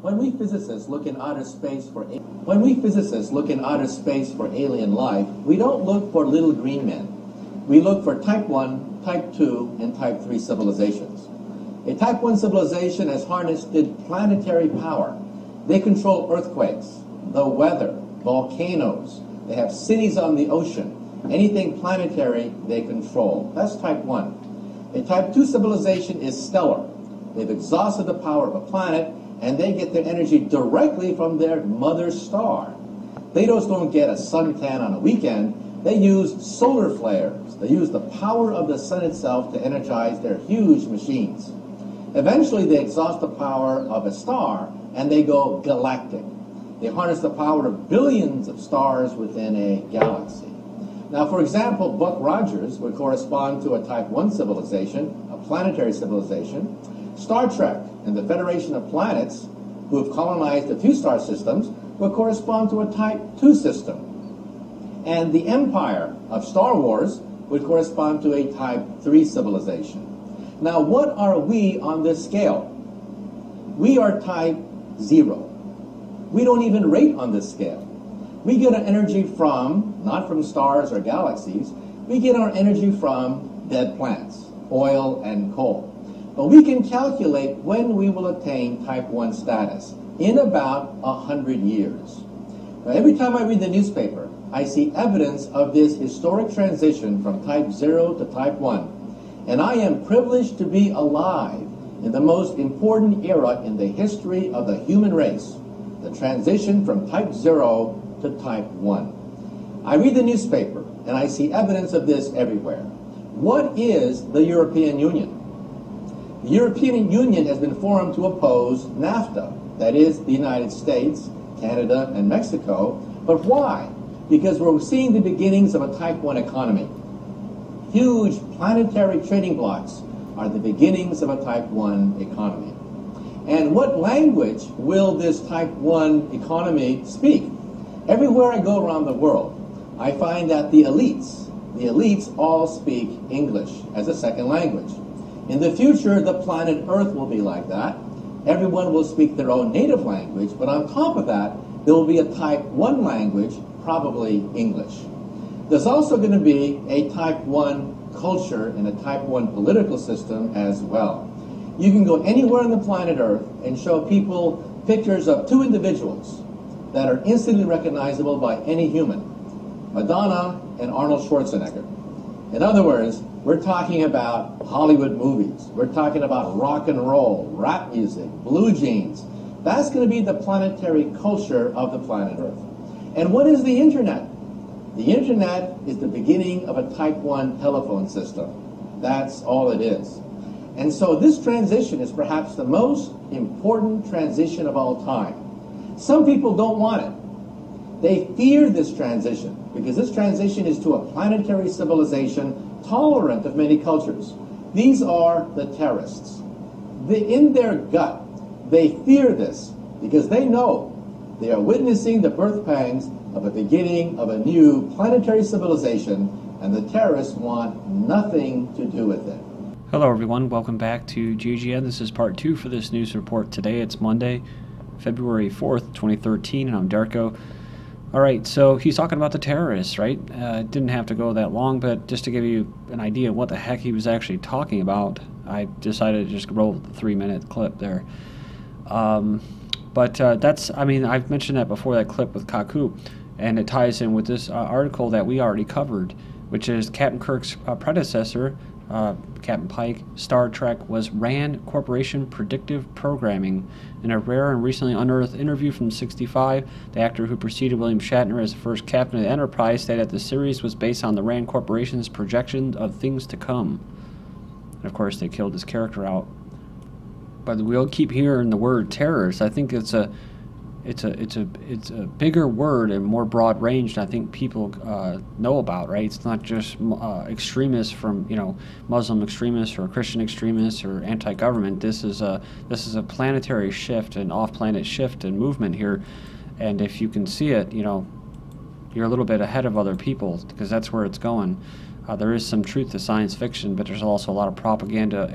When we physicists look in outer space for alien life, we don't look for little green men. We look for type 1, type 2, and type 3 civilizations. A type 1 civilization has harnessed planetary power. They control earthquakes, the weather, volcanoes. They have cities on the ocean. Anything planetary, they control. That's type 1. A type 2 civilization is stellar. They've exhausted the power of a planet, and they get their energy directly from their mother star. They just don't get a suntan on a weekend. They use solar flares. They use the power of the sun itself to energize their huge machines. Eventually, they exhaust the power of a star, and they go galactic. They harness the power of billions of stars within a galaxy. Now, for example, Buck Rogers would correspond to a type 1 civilization, a planetary civilization. Star Trek and the Federation of Planets, who have colonized a few star systems, will correspond to a type 2 system. And the Empire of Star Wars would correspond to a type 3 civilization. Now, what are we on this scale? We are type 0. We don't even rate on this scale. We get our energy from, not from stars or galaxies, we get our energy from dead plants, oil and coal. But we can calculate when we will attain type 1 status, in about 100 years. Now, every time I read the newspaper, I see evidence of this historic transition from type 0 to type 1. And I am privileged to be alive in the most important era in the history of the human race, the transition from type 0 to type 1. I read the newspaper, and I see evidence of this everywhere. What is the European Union? The European Union has been formed to oppose NAFTA, that is, the United States, Canada, and Mexico. But why? Because we're seeing the beginnings of a type 1 economy. Huge planetary trading blocks are the beginnings of a type 1 economy. And what language will this type 1 economy speak? Everywhere I go around the world, I find that the elites all speak English as a second language. In the future, the planet Earth will be like that. Everyone will speak their own native language, but on top of that, there will be a type 1 language, probably English. There's also going to be a type 1 culture and a type 1 political system as well. You can go anywhere on the planet Earth and show people pictures of two individuals that are instantly recognizable by any human, Madonna and Arnold Schwarzenegger. In other words, we're talking about Hollywood movies. We're talking about rock and roll, rap music, blue jeans. That's going to be the planetary culture of the planet Earth. And what is the internet? The internet is the beginning of a type 1 telephone system. That's all it is. And so this transition is perhaps the most important transition of all time. Some people don't want it. They fear this transition because this transition is to a planetary civilization tolerant of many cultures. These are the terrorists. In their gut, they fear this because they know they are witnessing the birth pangs of a beginning of a new planetary civilization, and the terrorists want nothing to do with it. Hello everyone, welcome back to GGN. This is part 2 for this news report today. It's Monday, February 4th, 2013, and I'm Darko. Alright, so he's talking about the terrorists, right? Didn't have to go that long, but just to give you an idea of what the heck he was actually talking about, I decided to just roll the 3-minute clip there. That's, I mean, I've mentioned that before, that clip with Kaku, and it ties in with this article that we already covered, which is Captain Kirk's predecessor, Captain Pike, Star Trek, was RAND Corporation Predictive Programming. In a rare and recently unearthed interview from '65, the actor who preceded William Shatner as the first captain of the Enterprise stated that the series was based on the RAND Corporation's projection of things to come. And of course, they killed his character out. But we'll keep hearing the word terrorist. I think it's a bigger word and more broad range than I think people know about, right? It's not just extremists from, Muslim extremists or Christian extremists or anti-government. This is a planetary shift, an off-planet shift and movement here. And if you can see it, you're a little bit ahead of other people because that's where it's going. There is some truth to science fiction, but there's also a lot of propaganda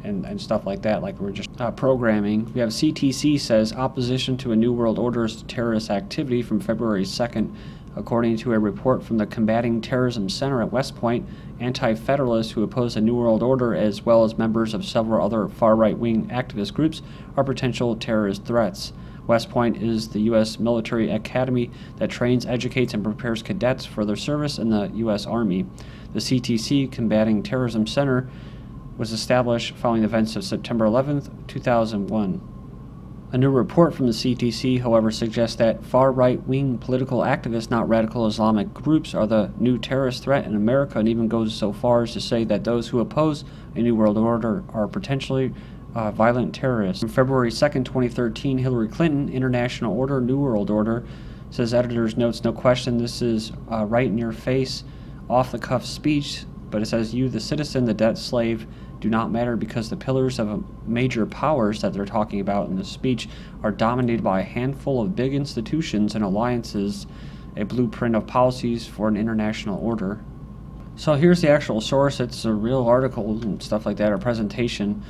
and stuff like that, like we're just programming. We have CTC says opposition to a New World Order is terrorist activity from February 2nd. According to a report from the Combating Terrorism Center at West Point, anti-federalists who oppose the New World Order, as well as members of several other far-right-wing activist groups, are potential terrorist threats. West Point is the U.S. military academy that trains, educates, and prepares cadets for their service in the U.S. Army. The CTC, Combating Terrorism Center, was established following the events of September 11, 2001. A new report from the CTC, however, suggests that far-right-wing political activists, not radical Islamic groups, are the new terrorist threat in America, and even goes so far as to say that those who oppose a New World Order are potentially violent terrorists. On February 2nd, 2013, Hillary Clinton, International Order, New World Order, says editor's notes, no question this is right in your face, off-the-cuff speech, but it says you, the citizen, the debt slave, do not matter because the pillars of major powers that they're talking about in this speech are dominated by a handful of big institutions and alliances, a blueprint of policies for an international order. So here's the actual source. It's a real article and stuff like that, or presentation,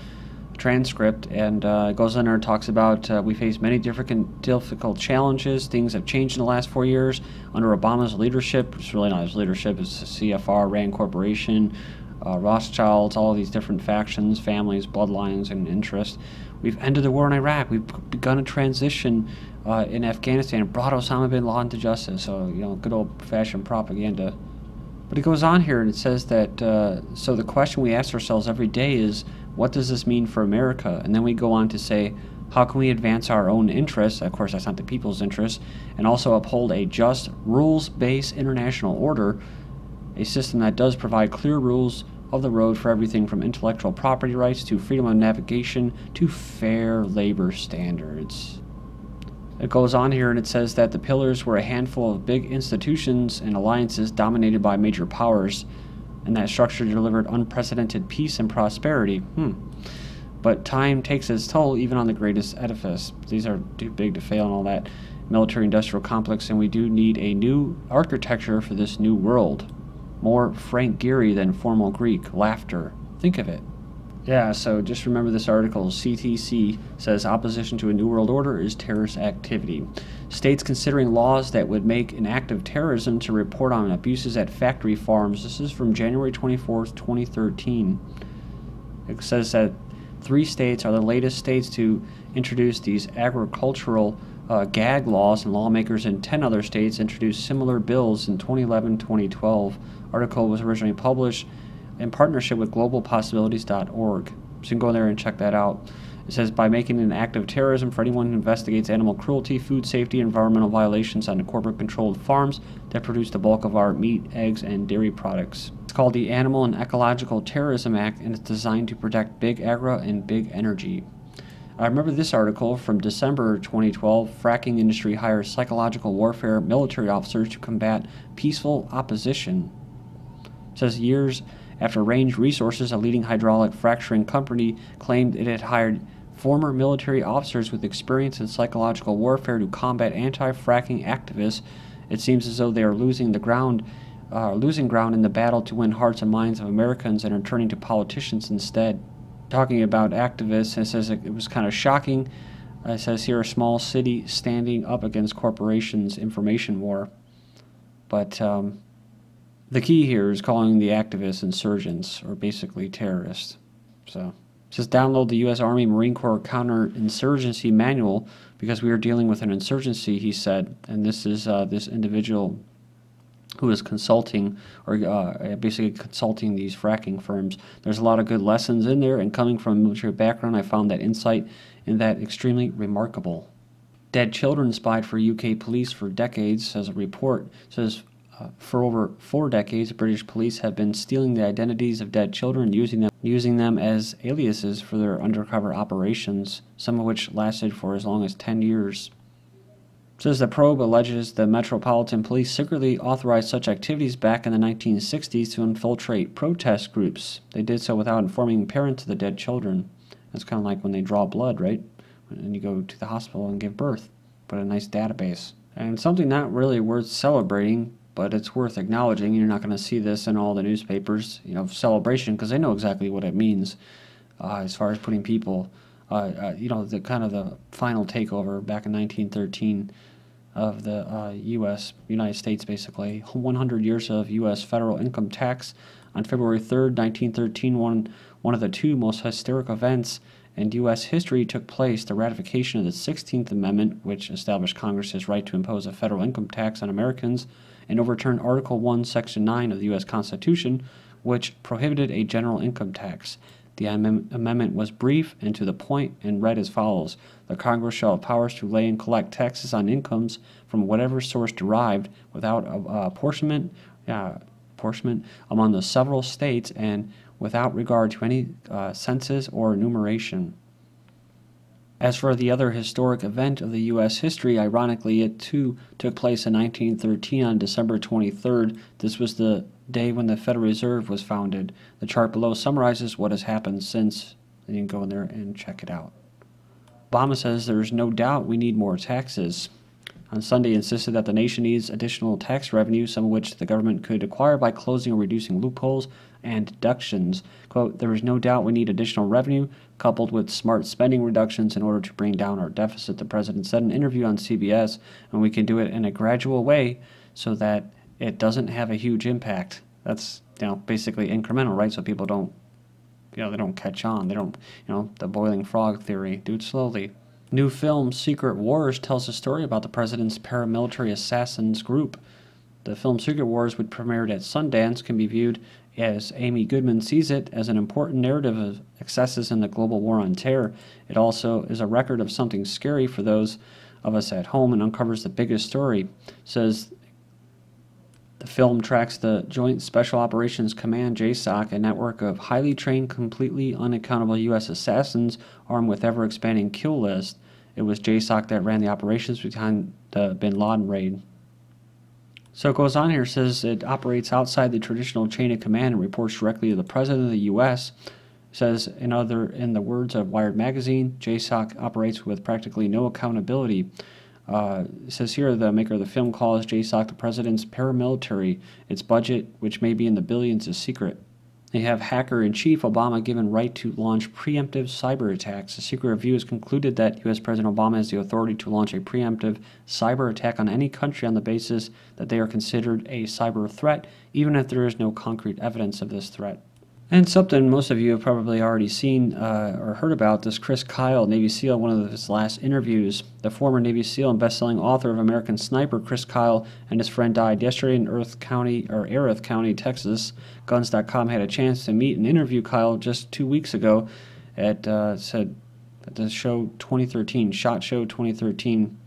transcript, and it goes in there and talks about we face many difficult challenges. Things have changed in the last 4 years under Obama's leadership. It's really not his leadership. It's the CFR, Rand Corporation, Rothschilds, all of these different factions, families, bloodlines, and interests. We've ended the war in Iraq. We've begun a transition in Afghanistan and brought Osama bin Laden to justice. So, you know, good old-fashioned propaganda. But it goes on here and it says that, so the question we ask ourselves every day is, what does this mean for America? And then we go on to say, how can we advance our own interests? Of course, that's not the people's interests. And also uphold a just, rules-based international order, a system that does provide clear rules of the road for everything from intellectual property rights to freedom of navigation to fair labor standards. It goes on here and it says that the pillars were a handful of big institutions and alliances dominated by major powers, and that structure delivered unprecedented peace and prosperity. But time takes its toll even on the greatest edifice. These are too big to fail and all that military-industrial complex, and we do need a new architecture for this new world. More Frank Gehry than formal Greek. Laughter. Think of it. Yeah, so just remember this article. CTC says opposition to a New World Order is terrorist activity. States considering laws that would make an act of terrorism to report on abuses at factory farms. This is from January 24th, 2013. It says that 3 states are the latest states to introduce these agricultural gag laws, and lawmakers in 10 other states introduced similar bills in 2011-2012. Article was originally published in partnership with globalpossibilities.org. So you can go there and check that out. It says, by making an act of terrorism for anyone who investigates animal cruelty, food safety, environmental violations on the corporate-controlled farms that produce the bulk of our meat, eggs, and dairy products. It's called the Animal and Ecological Terrorism Act, and it's designed to protect big agri and big energy. I remember this article from December 2012. Fracking industry hires psychological warfare military officers to combat peaceful opposition. It says years after Range Resources, a leading hydraulic fracturing company, claimed it had hired former military officers with experience in psychological warfare to combat anti-fracking activists, it seems as though they are losing ground in the battle to win hearts and minds of Americans and are turning to politicians instead. Talking about activists, it says it was kind of shocking. It says here, a small city standing up against corporations' information war. But the key here is calling the activists insurgents, or basically terrorists. So it says download the U.S. Army Marine Corps Counterinsurgency Manual because we are dealing with an insurgency, he said. And this is this individual who is consulting, or basically consulting these fracking firms. There's a lot of good lessons in there, and coming from a military background, I found that insight in that extremely remarkable. Dead children spied for UK police for decades, says a report. It says for over 4 decades, British police have been stealing the identities of dead children, using them as aliases for their undercover operations, some of which lasted for as long as 10 years. It says the probe alleges the Metropolitan Police secretly authorized such activities back in the 1960s to infiltrate protest groups. They did so without informing parents of the dead children. That's kind of like when they draw blood, right? And you go to the hospital and give birth. Put a nice database. And something not really worth celebrating, but it's worth acknowledging. You're not going to see this in all the newspapers, celebration, because they know exactly what it means. as far as putting people, you know, the kind of the final takeover back in 1913 of the United States, basically. 100 years of U.S. federal income tax. On February 3rd, 1913, one of the two most historic events in U.S. history took place, the ratification of the 16th Amendment, which established Congress's right to impose a federal income tax on Americans, and overturned Article 1, Section 9 of the U.S. Constitution, which prohibited a general income tax. The amendment was brief and to the point and read as follows. The Congress shall have powers to lay and collect taxes on incomes from whatever source derived without apportionment among the several states and without regard to any census or enumeration. As for the other historic event of the U.S. history, ironically, it too took place in 1913 on December 23rd. This was the day when the Federal Reserve was founded. The chart below summarizes what has happened since. You can go in there and check it out. Obama says there is no doubt we need more taxes. On Sunday, he insisted that the nation needs additional tax revenue, some of which the government could acquire by closing or reducing loopholes and deductions. Quote, there is no doubt we need additional revenue, coupled with smart spending reductions in order to bring down our deficit, the president said in an interview on CBS, and we can do it in a gradual way so that it doesn't have a huge impact. That's, you know, basically incremental, right? So people don't, you know, they don't catch on. They don't, you know, the boiling frog theory. Do it slowly. New film Secret Wars tells a story about the president's paramilitary assassins group. The film Secret Wars, which premiered at Sundance, can be viewed, as Amy Goodman sees it, as an important narrative of excesses in the global war on terror. It also is a record of something scary for those of us at home and uncovers the biggest story. It says the film tracks the Joint Special Operations Command, JSOC, a network of highly trained, completely unaccountable U.S. assassins armed with ever-expanding kill lists. It was JSOC that ran the operations behind the bin Laden raid. So it goes on here, says it operates outside the traditional chain of command and reports directly to the President of the U.S. It says, in the words of Wired magazine, JSOC operates with practically no accountability. It says here the maker of the film calls JSOC the President's Paramilitary. Its budget, which may be in the billions, is secret. They have hacker-in-chief Obama given right to launch preemptive cyberattacks. A secret review has concluded that U.S. President Obama has the authority to launch a preemptive cyber attack on any country on the basis that they are considered a cyber threat, even if there is no concrete evidence of this threat. And something most of you have probably already seen or heard about, this Chris Kyle, Navy SEAL, one of his last interviews. The former Navy SEAL and best-selling author of American Sniper, Chris Kyle, and his friend died yesterday in Erath County, Texas. Guns.com had a chance to meet and interview Kyle just 2 weeks ago at the show 2013, SHOT Show 2013.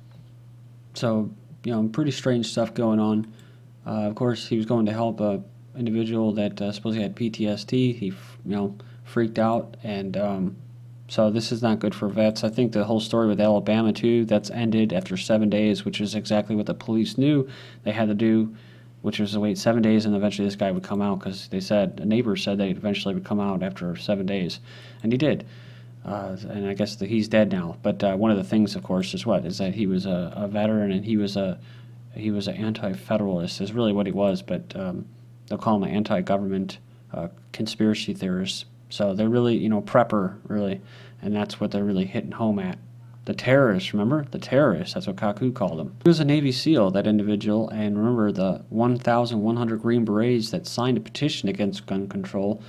So, you know, pretty strange stuff going on. Of course, he was going to help a individual that supposedly had PTSD. He, freaked out, and so this is not good for vets. I think the whole story with Alabama too, that's ended after 7 days, which is exactly what the police knew they had to do, which was to wait 7 days, and eventually this guy would come out, because they said, a neighbor said they eventually would come out after 7 days, and he did. And I guess that he's dead now. But one of the things, of course, is that he was a veteran, and he was an anti-federalist is really what he was, but they'll call him an anti-government conspiracy theorist. So they're really, prepper, really, and that's what they're really hitting home at. The terrorists, remember? The terrorists, that's what Kaku called them. He was a Navy SEAL, that individual, and remember the 1,100 Green Berets that signed a petition against gun control,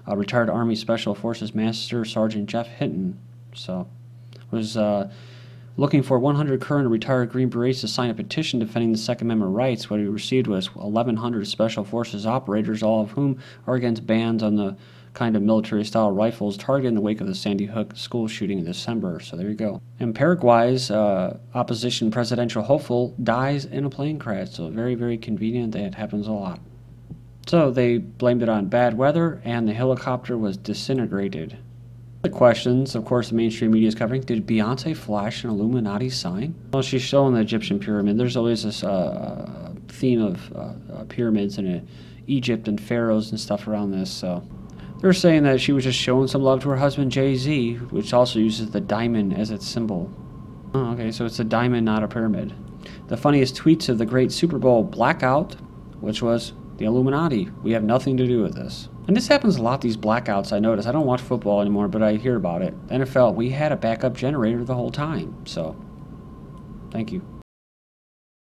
retired Army Special Forces Master Sergeant Jeff Hinton. So, was looking for 100 current or retired Green Berets to sign a petition defending the Second Amendment rights. What he received was 1,100 Special Forces operators, all of whom are against bans on the kind of military-style rifles targeted in the wake of the Sandy Hook school shooting in December. So there you go. And Paraguay's opposition presidential hopeful dies in a plane crash. So very, very convenient. That happens a lot. So they blamed it on bad weather, and the helicopter was disintegrated. The questions, of course, the mainstream media is covering. Did Beyonce flash an Illuminati sign? Well, she's showing the Egyptian pyramid. There's always this theme of pyramids in Egypt and pharaohs and stuff around this. So they're saying that she was just showing some love to her husband Jay-Z, which also uses the diamond as its symbol. Oh, okay, so it's a diamond, not a pyramid. The funniest tweets of the great Super Bowl blackout, which was the Illuminati. We have nothing to do with this. And this happens a lot, these blackouts, I notice. I don't watch football anymore, but I hear about it. NFL, we had a backup generator the whole time. So, thank you.